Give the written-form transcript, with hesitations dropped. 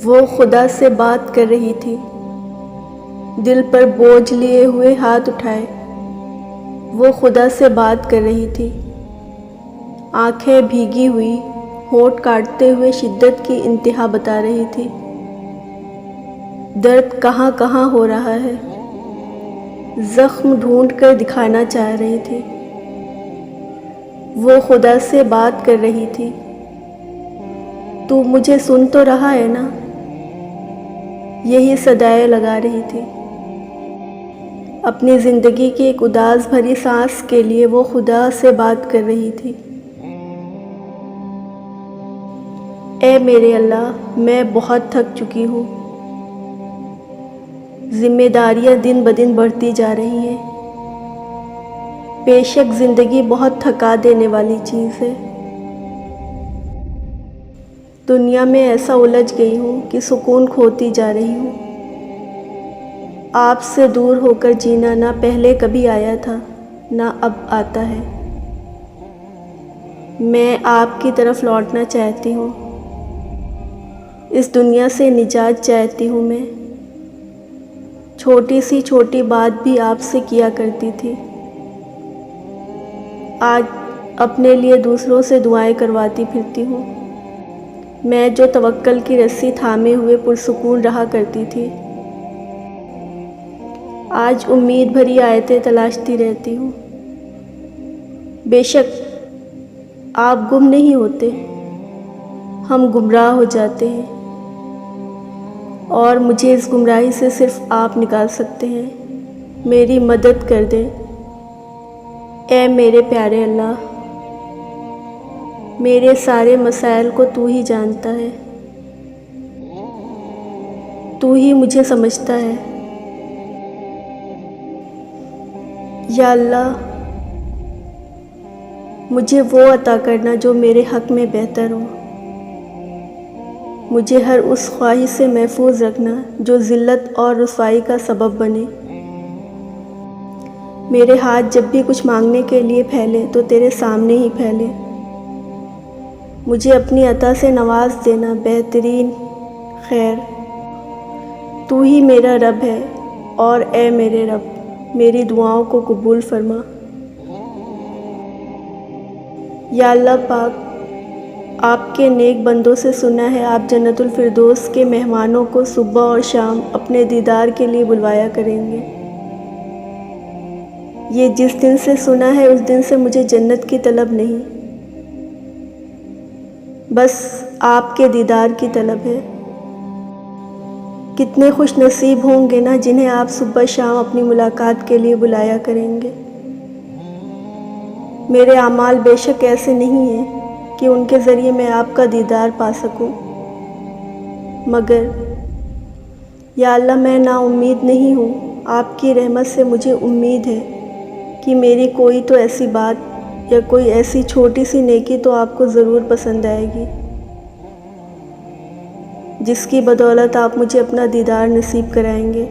وہ خدا سے بات کر رہی تھی، دل پر بوجھ لیے ہوئے ہاتھ اٹھائے۔ وہ خدا سے بات کر رہی تھی، آنکھیں بھیگی ہوئی، ہونٹ کاٹتے ہوئے شدت کی انتہا بتا رہی تھی۔ درد کہاں کہاں ہو رہا ہے، زخم ڈھونڈ کر دکھانا چاہ رہی تھی۔ وہ خدا سے بات کر رہی تھی، تو مجھے سن تو رہا ہے نا؟ یہی صدائیں لگا رہی تھی۔ اپنی زندگی کی ایک اداس بھری سانس کے لیے وہ خدا سے بات کر رہی تھی۔ اے میرے اللہ، میں بہت تھک چکی ہوں۔ ذمہ داریاں دن بدن بڑھتی جا رہی ہیں۔ بے شک زندگی بہت تھکا دینے والی چیز ہے۔ دنیا میں ایسا الجھ گئی ہوں کہ سکون کھوتی جا رہی ہوں۔ آپ سے دور ہو کر جینا نہ پہلے کبھی آیا تھا، نہ اب آتا ہے۔ میں آپ کی طرف لوٹنا چاہتی ہوں۔ اس دنیا سے نجات چاہتی ہوں میں۔ چھوٹی سی چھوٹی بات بھی آپ سے کیا کرتی تھی، آج اپنے لیے دوسروں سے دعائیں کرواتی پھرتی ہوں۔ میں جو توکل کی رسی تھامے ہوئے پرسکون رہا کرتی تھی، آج امید بھری آیتیں تلاشتی رہتی ہوں۔ بے شک آپ گم نہیں ہوتے، ہم گمراہ ہو جاتے ہیں، اور مجھے اس گمراہی سے صرف آپ نکال سکتے ہیں۔ میری مدد کر دیں اے میرے پیارے اللہ۔ میرے سارے مسائل کو تو ہی جانتا ہے، تو ہی مجھے سمجھتا ہے۔ یا اللہ، مجھے وہ عطا کرنا جو میرے حق میں بہتر ہو۔ مجھے ہر اس خواہش سے محفوظ رکھنا جو ذلت اور رسوائی کا سبب بنے۔ میرے ہاتھ جب بھی کچھ مانگنے کے لیے پھیلے تو تیرے سامنے ہی پھیلے۔ مجھے اپنی عطا سے نواز دینا بہترین خیر۔ تو ہی میرا رب ہے، اور اے میرے رب، میری دعاؤں کو قبول فرما۔ یا اللہ پاک، آپ کے نیک بندوں سے سنا ہے آپ جنت الفردوس کے مہمانوں کو صبح اور شام اپنے دیدار کے لیے بلوایا کریں گے۔ یہ جس دن سے سنا ہے اس دن سے مجھے جنت کی طلب نہیں، بس آپ کے دیدار کی طلب ہے۔ کتنے خوش نصیب ہوں گے نا جنہیں آپ صبح شام اپنی ملاقات کے لیے بلایا کریں گے۔ میرے اعمال بے شک ایسے نہیں ہیں کہ ان کے ذریعے میں آپ کا دیدار پا سکوں، مگر یا اللہ میں نا امید نہیں ہوں۔ آپ کی رحمت سے مجھے امید ہے کہ میری کوئی تو ایسی بات یا کوئی ایسی چھوٹی سی نیکی تو آپ کو ضرور پسند آئے گی، جس کی بدولت آپ مجھے اپنا دیدار نصیب کرائیں گے۔